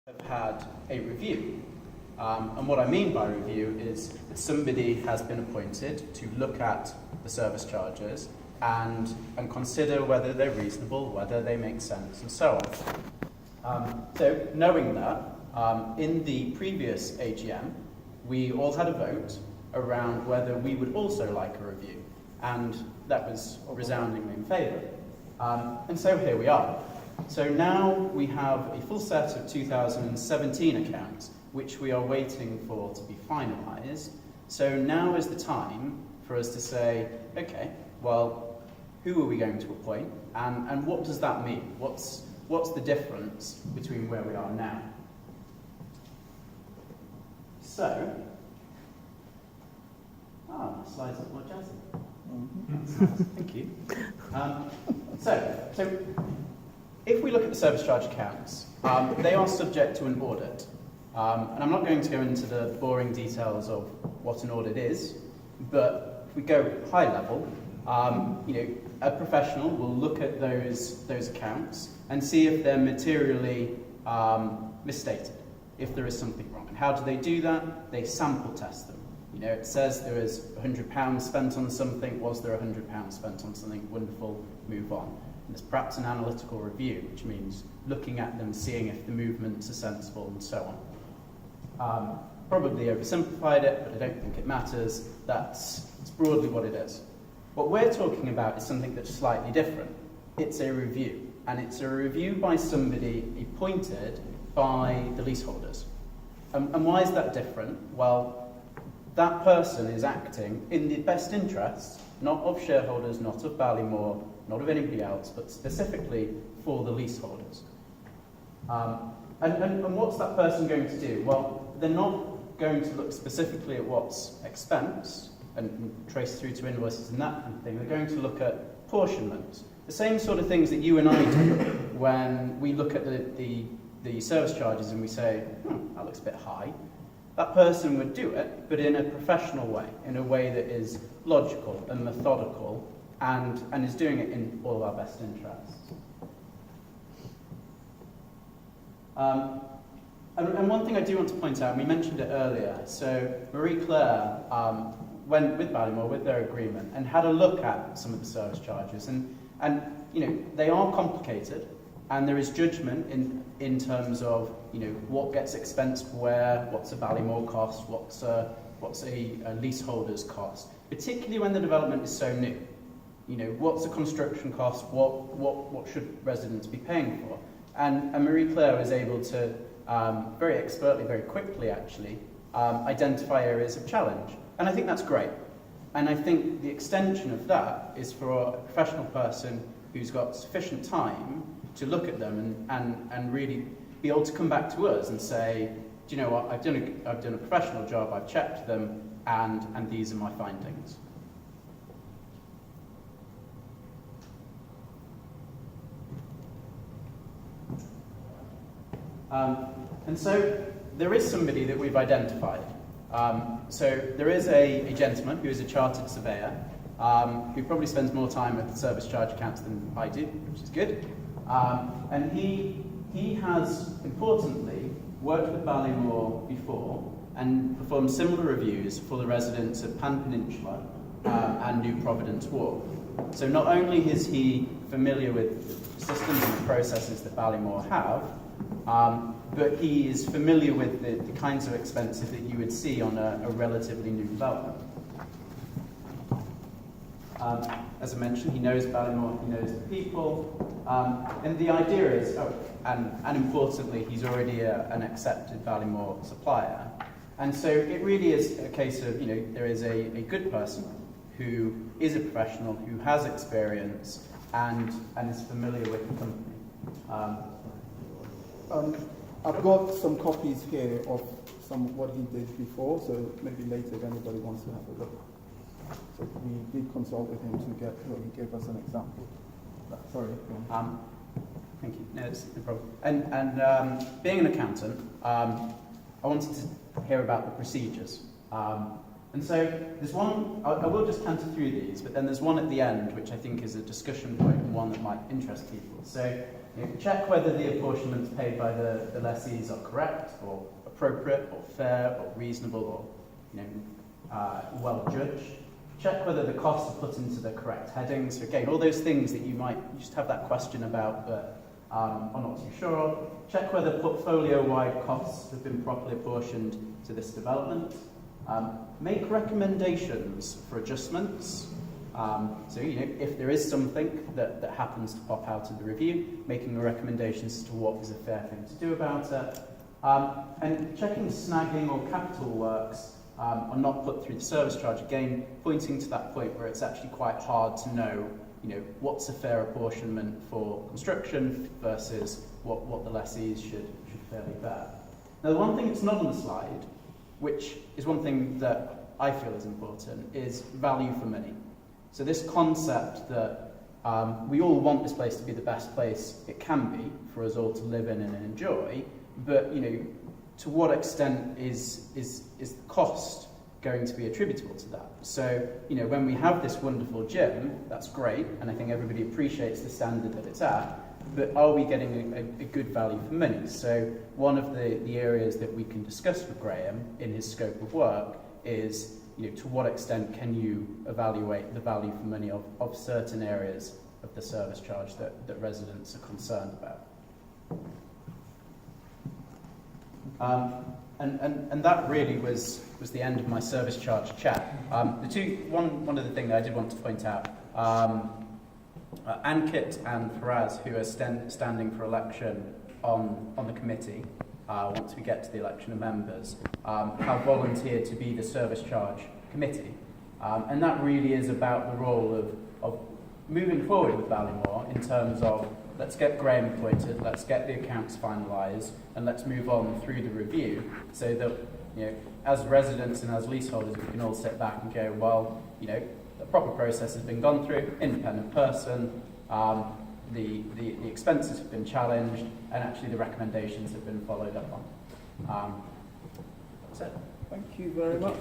have had a review. And what I mean by review is that somebody has been appointed to look at the service charges and consider whether they're reasonable, whether they make sense, and so on. So knowing that, in the previous AGM, we all had a vote around whether we would also like a review, and that was resoundingly in favour. And so here we are. So now we have a full set of 2017 accounts, which we are waiting for to be finalised. So now is the time for us to say, okay, well, who are we going to appoint, and what does that mean? What's the difference between where we are now? So, slides look more jazzy. Thank you. So if we look at the service charge accounts, they are subject to an audit. And I'm not going to go into the boring details of what an audit is, but if we go high level, a professional will look at those accounts and see if they're materially misstated, if there is something wrong. And how do they do that? They sample test them. It says there is £100 spent on something. Was there £100 spent on something? Wonderful, move on. And there's perhaps an analytical review, which means looking at them, seeing if the movements are sensible, and so on. Probably oversimplified it, but I don't think it matters. It's broadly what it is. What we're talking about is something that's slightly different. It's a review, and it's a review by somebody appointed by the leaseholders. And why is that different? Well, that person is acting in the best interests, not of shareholders, not of Ballymore, not of anybody else, but specifically for the leaseholders. And what's that person going to do? Well, they're not going to look specifically at what's expense and trace through to invoices and that kind of thing. They're going to look at apportionment. The same sort of things that you and I do when we look at the service charges and we say, that looks a bit high. That person would do it, but in a professional way, in a way that is logical and methodical, and is doing it in all of our best interests. And one thing I do want to point out, and we mentioned it earlier, so Marie-Claire went with Ballymore, with their agreement, and had a look at some of the service charges, and they are complicated, and there is judgment in terms of what gets expensed where, what's a Ballymore cost, what's a leaseholder's cost, particularly when the development is so new. What's a construction cost? What should residents be paying for? And Marie-Claire was able to very expertly, very quickly actually, identify areas of challenge. And I think that's great. And I think the extension of that is for a professional person who's got sufficient time to look at them and really be able to come back to us and say, do you know what, I've done a professional job, I've checked them, and these are my findings. And so there is somebody that we've identified. So there is a gentleman who is a chartered surveyor who probably spends more time with service charge accounts than I do, which is good. And he has, importantly, worked with Ballymore before and performed similar reviews for the residents of Pan Peninsula and New Providence Walk. So not only is he familiar with the systems and processes that Ballymore have, but he is familiar with the kinds of expenses that you would see on a relatively new development. As I mentioned, he knows Ballymore, he knows the people, and the idea is, and importantly, he's already an accepted Ballymore supplier. And so it really is a case of, there is a good person who is a professional, who has experience, and is familiar with the company. I've got some copies here of some of what he did before, so maybe later if anybody wants to have a look. So we did consult with him he gave us an example. Sorry. Thank you. No, it's no problem. And being an accountant, I wanted to hear about the procedures. And so there's one, I will just canter through these, but then there's one at the end which I think is a discussion point and one that might interest people. So check whether the apportionments paid by the lessees are correct or appropriate or fair or reasonable or well judged. Check whether the costs are put into the correct headings. So again, all those things that you might just have that question about but are not too sure of. Check whether portfolio-wide costs have been properly apportioned to this development. Make recommendations for adjustments. So, if there is something that happens to pop out of the review, making recommendations as to what is a fair thing to do about it. And checking snagging or capital works are not put through the service charge, again, pointing to that point where it's actually quite hard to know, what's a fair apportionment for construction versus what the lessees should fairly bear. Now, the one thing that's not on the slide, which is one thing that I feel is important, is value for money. So this concept that we all want this place to be the best place it can be for us all to live in and enjoy, but to what extent is the cost going to be attributable to that? So when we have this wonderful gym, that's great, and I think everybody appreciates the standard that it's at. But are we getting a good value for money? So one of the areas that we can discuss with Graham in his scope of work is, to what extent can you evaluate the value for money of certain areas of the service charge that residents are concerned about? And that really was the end of my service charge chat. One other thing that I did want to point out, Ankit and Faraz, who are standing for election on the committee, once we get to the election of members, have volunteered to be the service charge committee. And that really is about the role of moving forward with Ballymore in terms of let's get Graham appointed, let's get the accounts finalised, and let's move on through the review so that, as residents and as leaseholders, we can all sit back and go, well, the proper process has been gone through, independent person, the expenses have been challenged, and actually the recommendations have been followed up on. That's it. Thank you very much.